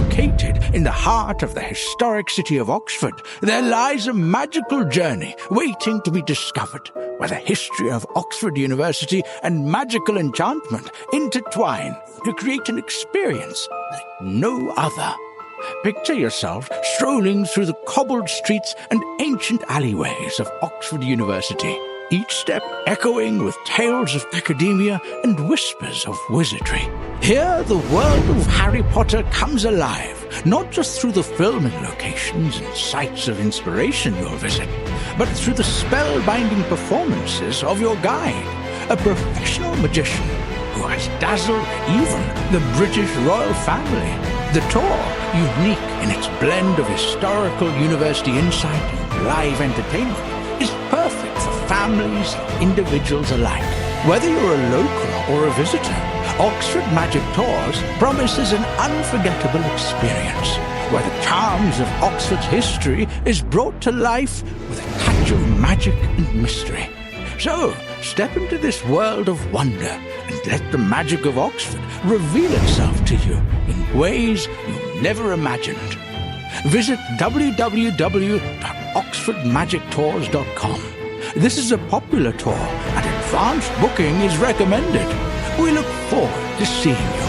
Located in the heart of the historic city of Oxford, there lies a magical journey waiting to be discovered, where the history of Oxford University and magical enchantment intertwine to create an experience like no other. Picture yourself strolling through the cobbled streets and ancient alleyways of Oxford University, each step echoing with tales of academia and whispers of wizardry. Here, the world of Harry Potter comes alive, not just through the filming locations and sites of inspiration you'll visit, but through the spellbinding performances of your guide, a professional magician who has dazzled even the British royal family. The tour, unique in its blend of historical university insight and live entertainment, is perfect for families and individuals alike. Whether you're a local or a visitor, OxfordMagicTours promises an unforgettable experience, where the charms of Oxford's history is brought to life with a touch of magic and mystery. So, step into this world of wonder and let the magic of Oxford reveal itself to you in ways you never imagined. Visit www.oxfordmagictours.com. This is a popular tour and advanced booking is recommended. We look forward to seeing you.